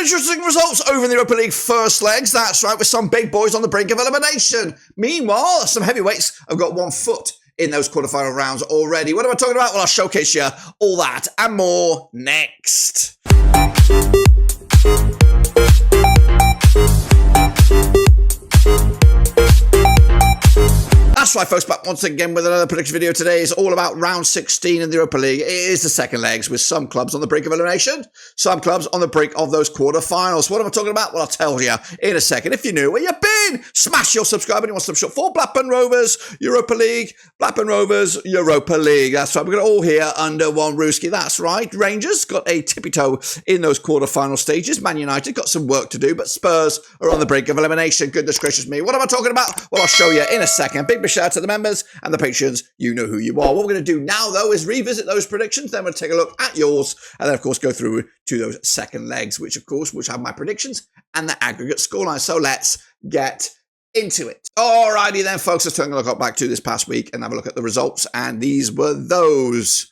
interesting results over in the Europa League first legs. That's right, with some big boys on the brink of elimination. Meanwhile, some heavyweights have got one foot in those quarterfinal rounds already. What am I talking about? Well, I'll showcase you all that and more next. That's right, folks, back once again with another prediction video. Today is all about round 16 in the Europa League. It is the second legs with some clubs on the brink of elimination, some clubs on the brink of those quarterfinals. What am I talking about? Well, I'll tell you in a second. If you're new, where you been? Smash your subscribe button. You want some short for Blackburn Rovers, Europa League, Blackburn Rovers, Europa League. That's right. We've got it all here under one rooski. That's right. Rangers got a tippy toe in those quarterfinal stages. Man United got some work to do, but Spurs are on the brink of elimination. Goodness gracious me. What am I talking about? Well, I'll show you in a second. Big shout out to the members and the patrons. You know who you are. What we're going to do now, though, is revisit those predictions. Then we'll take a look at yours, and then, of course, go through to those second legs, which have my predictions and the aggregate scoreline. So let's get into it. Alrighty then, folks. Let's take a look back to this past week and have a look at the results. And these were those.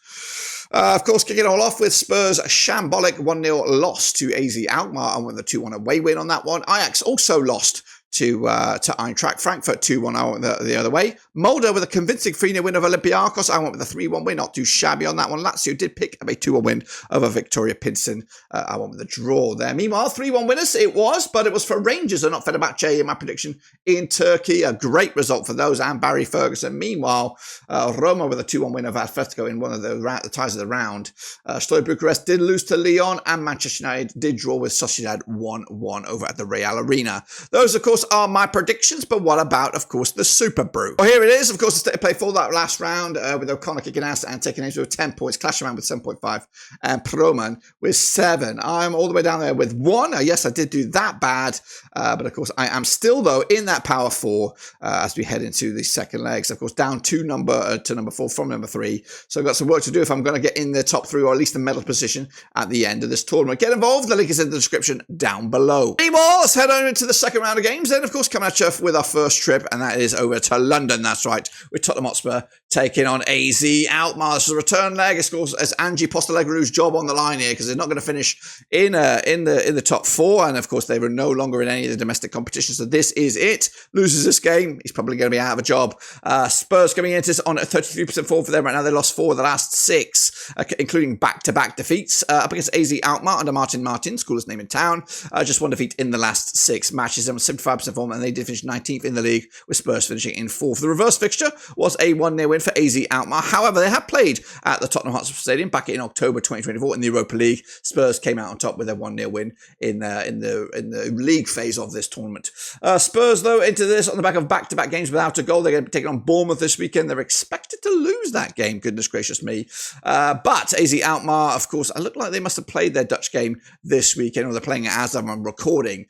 Of course, kicking it all off with Spurs' shambolic 1-0 loss to AZ Alkmaar and with a 2-1 away win on that one. Ajax also lost to Eintracht. Frankfurt 2-1 out the other way. Bodø with a convincing 3-0 win over Olympiakos. I went with a 3-1 win, not too shabby on that one. Lazio did pick up a 2-1 win over Viktoria Plzeň. I went with a draw there. Meanwhile, 3-1 winners it was, but it was for Rangers and not Fenerbahçe in my prediction in Turkey. A great result for those and Barry Ferguson. Meanwhile, Roma with a 2-1 win over Atletico in one of the ties of the round. Steaua Bucharest did lose to Lyon, and Manchester United did draw with Sociedad 1-1 over at the Real Arena. Those, of course, are my predictions, but what about, of course, the Super Brew? Well, here it is, of course, the state of play for that last round with O'Connor kicking ass and taking aim with 10 points, Clash around with 7.5, and Proman with 7. I'm all the way down there with 1. Yes, I did do that bad, but of course, I am still, though, in that power 4 as we head into the second legs. Of course, down to number 4 from number 3. So I've got some work to do if I'm going to get in the top 3 or at least the medal position at the end of this tournament. Get involved. The link is in the description down below. Meanwhile, let's head on into the second round of games. Then, of course, coming at you with our first trip, and that is over to London. That's right, with Tottenham Hotspur taking on AZ Alkmaar. This is a return leg. Of course, it's Ange Postelegro's job on the line here because they're not going to finish in the top 4, and of course they were no longer in any of the domestic competitions. So this is it. Loses this game, he's probably going to be out of a job. Spurs coming into this on a 33% form for them right now. They lost 4 of the last 6, including back-to-back defeats up against AZ Alkmaar under Martin Martins, coolest name in town. Just 1 defeat in the last 6 matches. They're on 75% form, and they did finish 19th in the league, with Spurs finishing in 4th. The reverse fixture was a 1-0 win for AZ Alkmaar. However, they have played at the Tottenham Hotspur Stadium back in October 2024 in the Europa League. Spurs came out on top with a 1-0 win in the league phase of this tournament. Spurs, though, into this on the back of back-to-back games without a goal. They're going to be taking on Bournemouth this weekend. They're expected to lose that game, goodness gracious me. But AZ Alkmaar, of course, I look like they must have played their Dutch game this weekend, or they're playing it as I'm recording.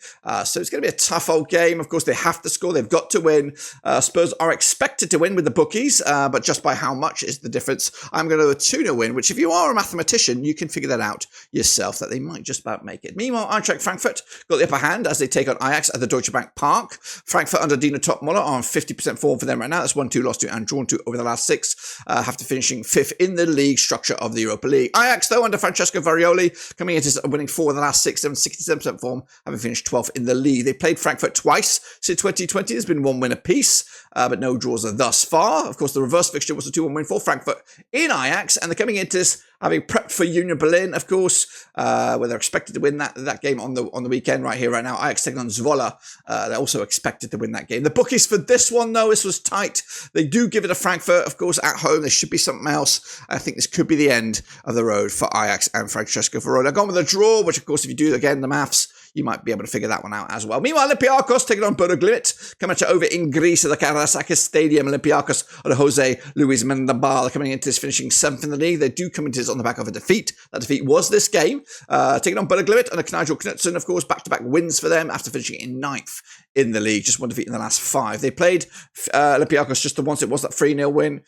So it's going to be a tough old game. Of course, they have to score. They've got to win. Spurs are expected to win with the bookies, but just by how much is the difference. I'm going to do a 2-0 win, which if you are a mathematician, you can figure that out yourself, that they might just about make it. Meanwhile, Eintracht Frankfurt got the upper hand as they take on Ajax at the Deutsche Bank Park. Frankfurt under Dino Topmuller on 50% form for them right now. That's 1-2 lost to and drawn to over the last 6, after finishing 5th in the league structure of the Europa League. Ajax, though, under Francesco Varioli, coming into winning 4 of the last 6, 67% form, having finished 12th in the league. They played Frankfurt twice since 2020. There's been 1 win apiece, but no draws thus far. Of course, the reverse fixture was a 2-1 win for Frankfurt in Ajax, and they're coming into this having prepped for Union Berlin, of course, where they're expected to win that game on the weekend right here, right now. Ajax taking on Zwolle. They're also expected to win that game. The bookies for this one, though, this was tight. They do give it to Frankfurt, of course, at home. There should be something else. I think this could be the end of the road for Ajax and Francesco Varoli. I've gone with a draw, which, of course, if you do, again, the maths, you might be able to figure that one out as well. Meanwhile, Olympiakos taking on Bodø Glimt, coming to over in Greece at the Karasakis Stadium. Olympiakos under Jose Luis Mendabal coming into this, finishing 7th in the league. They do come into this on the back of a defeat. That defeat was this game. Taking on Bodø Glimt under Nigel Knutson, of course, back-to-back wins for them after finishing in 9th in the league. Just 1 defeat in the last 5. They played Olympiakos just the once. It was that 3-0 win.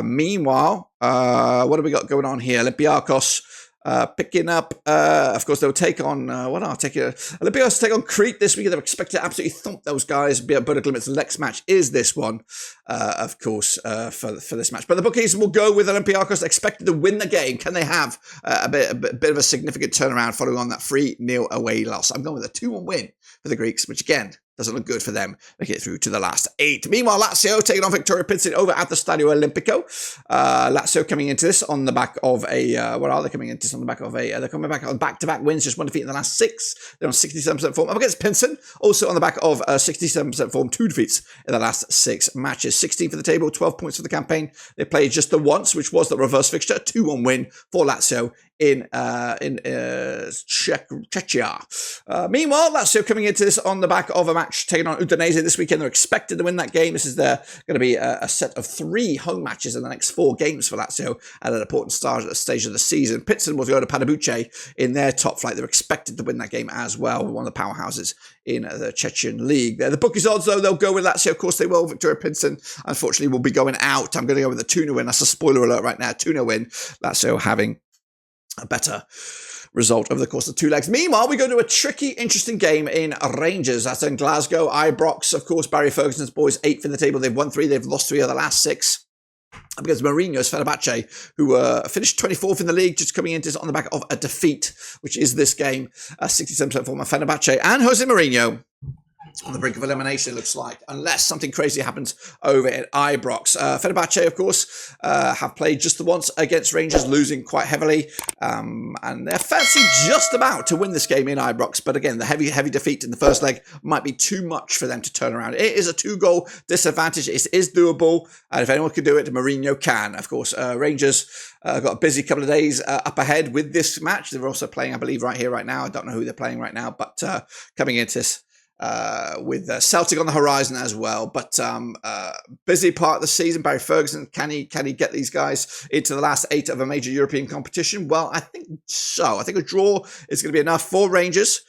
Meanwhile, what have we got going on here? Olympiakos Picking up, of course, they'll take on, Olympiakos take on Crete this week. They're expected to absolutely thump those guys. Bodø Glimt's next match is this one, of course, for this match. But the bookies will go with Olympiakos, expected to win the game. Can they have a bit of a significant turnaround following on that 3-0 away loss? I'm going with a 2-1 win for the Greeks, which again, doesn't look good for them. Make it through to the last 8. Meanwhile, Lazio taking on Viktoria Plzeň over at the Stadio Olimpico. Lazio coming into this on the back of a, what are they coming into this on the back of a, they're coming back on back-to-back wins, just one defeat in the last 6. They're on 67% form. Up against Plzeň, also on the back of 67% form, 2 defeats in the last 6 matches. 16 for the table, 12 points for the campaign. They played just the once, which was the reverse fixture, a 2-1 win for Lazio in Czechia. Meanwhile, Lazio coming into this on the back of a match taking on Udinese this weekend. They're expected to win that game. This is going to be a set of 3 home matches in the next 4 games for Lazio at an important stage of the season. Plzeň will go to Pardubice in their top flight. They're expected to win that game as well, one of the powerhouses in the Chechen league. The bookies odds, though, they'll go with Lazio. Of course, they will. Viktoria Plzeň, unfortunately, will be going out. I'm going to go with a 2-0 win. That's a spoiler alert right now. 2-0 win. Lazio having a better result over the course of 2 legs. Meanwhile, we go to a tricky, interesting game in Rangers. That's in Glasgow. Ibrox, of course, Barry Ferguson's boys, 8th in the table. They've won 3. They've lost 3 of the last 6. Because Mourinho's Fenerbahçe, who finished 24th in the league, just coming into this on the back of a defeat, which is this game, 67% former Fenerbahçe and Jose Mourinho on the brink of elimination, it looks like, unless something crazy happens over at Ibrox. Fenerbahçe, of course, have played just the once against Rangers, losing quite heavily, and they're fancy just about to win this game in Ibrox. But again, the heavy defeat in the first leg might be too much for them to turn around. It is a 2-goal disadvantage. It is doable, and if anyone can do it, Mourinho can. Of course, Rangers got a busy couple of days up ahead with this match. They're also playing, I believe, right here, right now. I don't know who they're playing right now, but coming into this with Celtic on the horizon as well. But busy part of the season. Barry Ferguson, can he get these guys into the last 8 of a major European competition? Well, I think so. I think a draw is going to be enough for Rangers.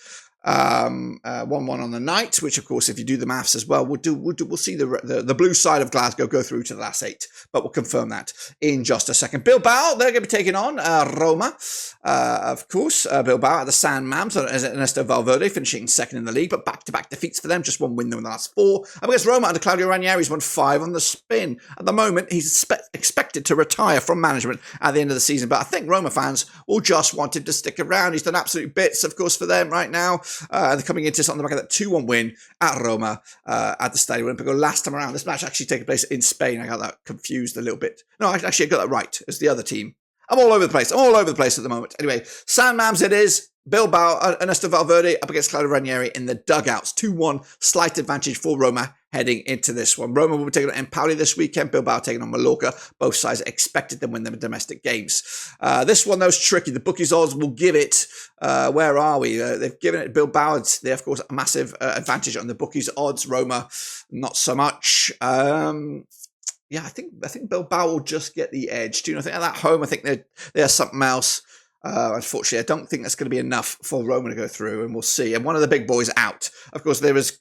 1-1 on the night, which of course, if you do the maths as well, we'll see the blue side of Glasgow go through to the last 8, but we'll confirm that in just a second. Bilbao, they're going to be taking on Roma, of course. Bilbao at the San Mams, Ernesto Valverde finishing 2nd in the league, but back-to-back defeats for them, just 1 win in the last 4. Up against Roma under Claudio Ranieri's won 5 on the spin. At the moment, he's expected to retire from management at the end of the season, but I think Roma fans will just want him to stick around. He's done absolute bits, of course, for them right now. They're coming into this on the back of that 2-1 win at Roma at the Stadio Olimpico last time around. This match actually taking place in Spain. I got that confused a little bit. No, actually, I got that right. It's the other team. I'm all over the place. I'm all over the place at the moment. Anyway, San Mams it is. Bilbao, Ernesto Valverde up against Claudio Ranieri in the dugouts. 2-1, slight advantage for Roma heading into this one. Roma will be taking on Empoli this weekend. Bilbao taking on Mallorca. Both sides expected to win them in domestic games. This one, though, is tricky. The bookies odds will give it, where are we? They've given it Bilbao. They, of course, a massive advantage on the bookies odds. Roma, not so much. Yeah, I think Bilbao will just get the edge. Do you know? I think at that home, I think they're something else. Unfortunately, I don't think that's going to be enough for Roma to go through, and we'll see. And one of the big boys out. Of course, there is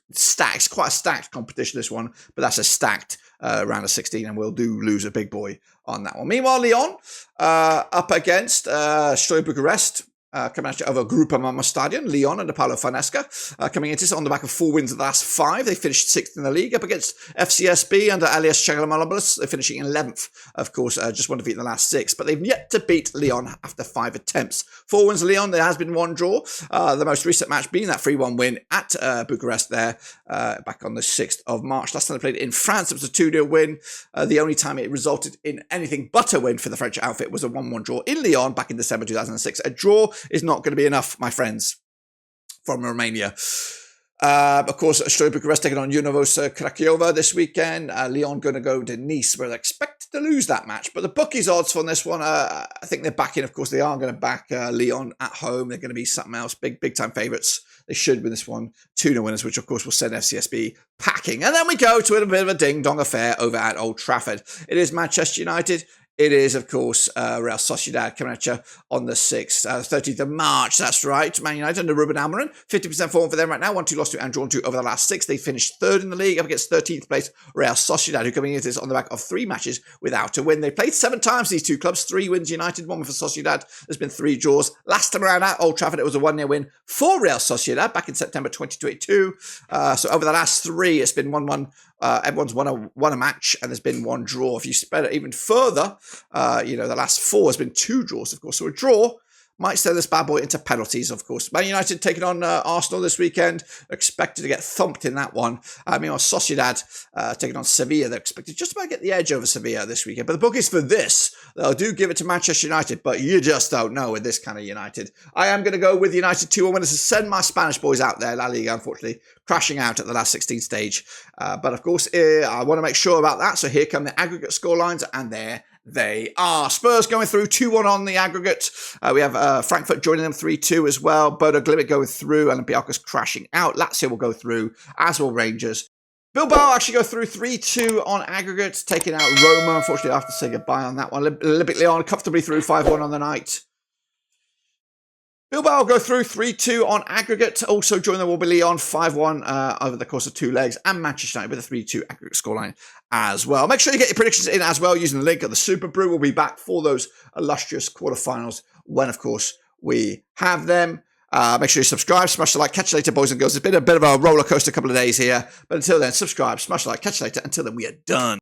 quite a stacked competition, this one, but that's a stacked round of 16, and we'll lose a big boy on that one. Meanwhile, Lyon up against Steaua Bucharest. Coming at you over Grupa Mama Stadion, Lyon under Paulo Fanesca. Coming into this on the back of 4 wins of the last 5. They finished 6th in the league. Up against FCSB under Alias Chagalomalopolis. They're finishing 11th, of course, just 1 defeat in the last 6. But they've yet to beat Lyon after 5 attempts. 4 wins Lyon, there has been 1 draw. The most recent match being that 3-1 win at Bucharest there, back on the 6th of March. Last time they played in France, it was a 2-0 win. The only time it resulted in anything but a win for the French outfit was a 1-1 draw in Lyon back in December 2006. A draw is not going to be enough, my friends, from Romania. Of course, Steaua Bucharest taking on Junovos Craiova this weekend. Lyon going to go to Nice, where they're expected to lose that match. But the bookies odds on this one, I think they're backing. Of course, they are going to back Lyon at home. They're going to be something else. Big time favourites. They should win this one. 2-0 winners, which of course will send FCSB packing. And then we go to a bit of a ding-dong affair over at Old Trafford. It is Manchester United It is, of course, Real Sociedad coming at you on the 6th, 13th of March. That's right. Man United under Ruben Amorim. 50% form for them right now. 1-2 lost to and drawn to over the last 6. They finished 3rd in the league up against 13th place Real Sociedad, who coming into this on the back of 3 matches without a win. They played 7 times, these 2 clubs. 3 wins United, 1 for Sociedad. There's been 3 draws. Last time around at Old Trafford, it was a 1-0 win for Real Sociedad back in September 2022. So over the last 3, it's been 1-1. Everyone's won a match, and there's been 1 draw. If you spread it even further, the last 4 has been 2 draws, of course. So a draw might send this bad boy into penalties, of course. Man United taking on Arsenal this weekend. Expected to get thumped in that one. Meanwhile, Sociedad taking on Sevilla. They're expected just about to get the edge over Sevilla this weekend. But the bookies for this, they'll do give it to Manchester United, but you just don't know with this kind of United. I am going to go with United 2-1 winners to send my Spanish boys out there. La Liga, unfortunately, crashing out at the last 16 stage. But of course, I want to make sure about that. So here come the aggregate scorelines, and there they are. Spurs going through 2-1 on the aggregate. We have Frankfurt joining them 3-2 as well. Bodø, Glimt going through. Olympiakos crashing out. Lazio will go through, as will Rangers. Bilbao actually go through 3-2 on aggregate, taking out Roma. Unfortunately, I have to say goodbye on that one. Olympique Lyon comfortably through 5-1 on the night. Bilbao go through 3-2 on aggregate. Also joining them will be Lyon 5-1 over the course of 2 legs, and Manchester United with a 3-2 aggregate scoreline as well. Make sure you get your predictions in as well using the link at the Super Brew. We'll be back for those illustrious quarterfinals when, of course, we have them. Make sure you subscribe, smash the like, catch you later, boys and girls. It's been a bit of a roller coaster couple of days here, but until then, subscribe, smash the like, catch you later. Until then, we are done.